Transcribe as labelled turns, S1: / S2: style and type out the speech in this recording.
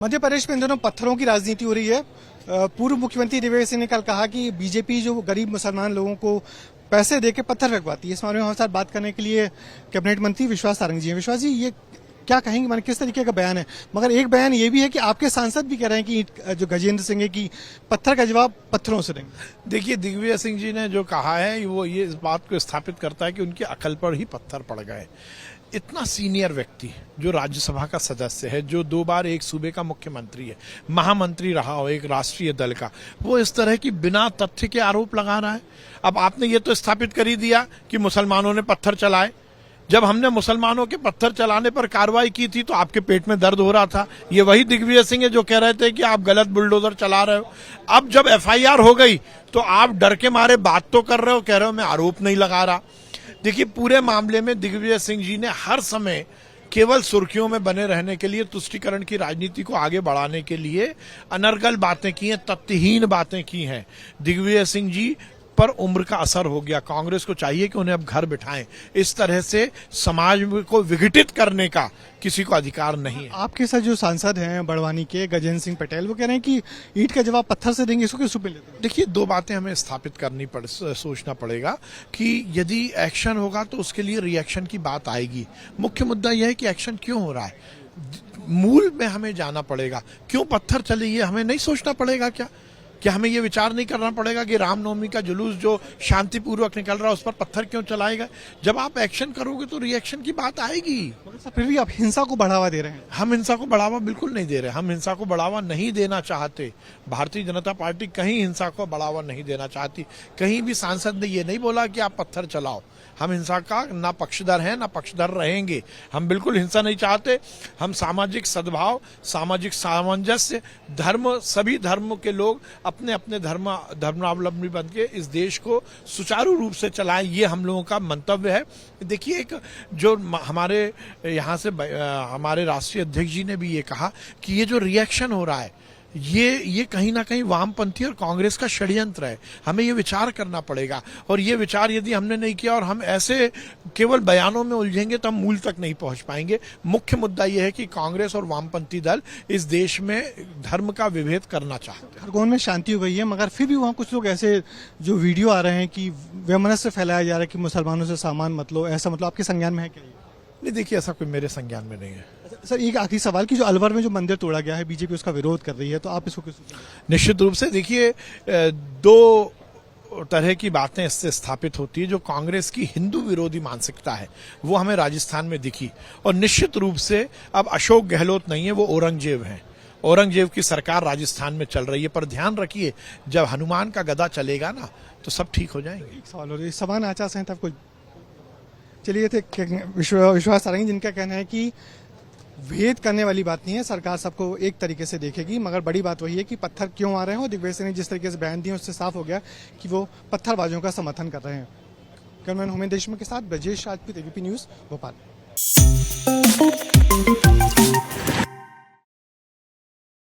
S1: मध्य प्रदेश में इन दिनों पत्थरों की राजनीति हो रही है। पूर्व मुख्यमंत्री दिग्विजय सिंह ने कल कहा कि बीजेपी जो गरीब मुसलमान लोगों को पैसे देके पत्थर फेंकवाती है। इस मामले में हमारे साथ बात करने के लिए कैबिनेट मंत्री विश्वास सारंग जी हैं। विश्वास जी, ये क्या कहेंगे, माने किस तरीके का बयान है? मगर एक बयान ये भी है कि आपके सांसद भी कह रहे हैं कि जो गजेंद्र सिंह है कि पत्थर का जवाब पत्थरों से देंगे।
S2: देखिए, दिग्विजय सिंह जी ने जो कहा है वो ये इस बात को स्थापित करता है कि उनकी अकल पर ही पत्थर पड़ गए। इतना सीनियर व्यक्ति जो राज्यसभा का सदस्य है, जो 2 बार एक सूबे का मुख्यमंत्री है, महामंत्री रहा हो एक राष्ट्रीय दल का, वो इस तरह की बिना तथ्य के आरोप लगा रहा है। अब आपने ये तो स्थापित कर ही दिया कि मुसलमानों ने पत्थर चलाए। जब हमने मुसलमानों के पत्थर चलाने पर कार्रवाई की थी तो आपके पेट में दर्द हो रहा था। ये वही दिग्विजय सिंह है जो कह रहे थे कि आप गलत बुलडोजर चला रहे हो। अब जब एफआईआर हो गई तो आप डर के मारे बात तो कर रहे हो, कह रहे हो मैं आरोप नहीं लगा रहा। देखिए, पूरे मामले में दिग्विजय सिंह जी ने हर समय केवल सुर्खियों में बने रहने के लिए, तुष्टीकरण की राजनीति को आगे बढ़ाने के लिए अनर्गल बातें की हैं, तथ्यहीन बातें की हैं। दिग्विजय सिंह जी पर उम्र का असर हो गया। कांग्रेस को चाहिए कि उन्हें अब घर बिठाएं। इस तरह से समाज को विघटित करने का किसी को अधिकार नहीं है।
S1: आपके साथ जो सांसद हैं बड़वानी के गजेंद्र सिंह पटेल, वो कह रहे हैं कि ईंट का जवाब पत्थर से देंगे। इसको किस रूप में लेते हैं?
S2: देखिए, 2 बातें हमें स्थापित सोचना पड़ेगा कि यदि एक्शन होगा तो उसके लिए रिएक्शन की बात आएगी। मुख्य मुद्दा यह है कि एक्शन क्यों हो रहा है, मूल में हमें जाना पड़ेगा। क्यों पत्थर चले, ये हमें नहीं सोचना पड़ेगा क्या हमें ये विचार नहीं करना पड़ेगा कि रामनवमी का जुलूस जो शांतिपूर्वक निकल रहा है उस पर पत्थर क्यों चलाएगा? जब आप एक्शन करोगे तो रिएक्शन की बात आएगी।
S1: मगर फिर भी आप हिंसा को बढ़ावा दे रहे हैं।
S2: हम हिंसा को बढ़ावा बिल्कुल नहीं दे रहे। हम हिंसा को बढ़ावा नहीं देना चाहते। भारतीय जनता पार्टी कहीं हिंसा को बढ़ावा नहीं देना चाहती। कहीं भी सांसद ने ये नहीं बोला कि आप पत्थर चलाओ। हम हिंसा का ना पक्षधर हैं ना पक्षधर रहेंगे। हम बिल्कुल हिंसा नहीं चाहते। हम सामाजिक सद्भाव, सामाजिक सामंजस्य, धर्म, सभी धर्म के लोग अपने अपने धर्मावलंबी बन के इस देश को सुचारू रूप से चलाएं, ये हम लोगों का मंतव्य है। देखिए, एक जो हमारे यहाँ से हमारे राष्ट्रीय अध्यक्ष जी ने भी ये कहा कि ये जो रिएक्शन हो रहा है ये कहीं ना कहीं वामपंथी और कांग्रेस का षड्यंत्र है। हमें ये विचार करना पड़ेगा, और ये विचार यदि हमने नहीं किया और हम ऐसे केवल बयानों में उलझेंगे तो हम मूल तक नहीं पहुंच पाएंगे। मुख्य मुद्दा यह है कि कांग्रेस और वामपंथी दल इस देश में धर्म का विभेद करना चाहते हैं।
S1: खरगोन में शांति हो गई है, मगर फिर भी वहाँ कुछ लोग ऐसे जो वीडियो आ रहे हैं कि वैमनस्य फैलाया जा रहा है कि मुसलमानों से सामान मत लो, ऐसा मतलब आपके संज्ञान में है क्या?
S2: नहीं, देखिए, ऐसा कोई मेरे संज्ञान में नहीं है।
S1: सर, एक आखिरी सवाल कि जो अलवर में जो मंदिर तोड़ा गया है, बीजेपी उसका विरोध कर रही है, तो आप इसको किस?
S2: निश्चित रूप से देखिए, 2 तरह की बातें इससे स्थापित होती है। जो कांग्रेस की हिंदू विरोधी मानसिकता है वो हमें राजस्थान में दिखी, और निश्चित रूप से अब अशोक गहलोत नहीं है, वो औरंगजेब हैं। औरंगजेब की सरकार राजस्थान में चल रही है। पर ध्यान रखिए, जब हनुमान का गदा चलेगा ना तो सब ठीक हो जाएंगे।
S1: एक सवाल और, समान आचार संहिता को चलिए थे विश्वास सारंग, जिनका कहना है कि भेद करने वाली बात नहीं है, सरकार सबको एक तरीके से देखेगी, मगर बड़ी बात वही है कि पत्थर क्यों आ रहे हैं। और दिग्विजय सिंह ने जिस तरीके से बयान दिए उससे साफ हो गया कि वो पत्थरबाजों का समर्थन कर रहे हैं। कैमरामैन होमेन देशमुख के साथ ब्रजेश राजपूत, एबीपी न्यूज, भोपाल।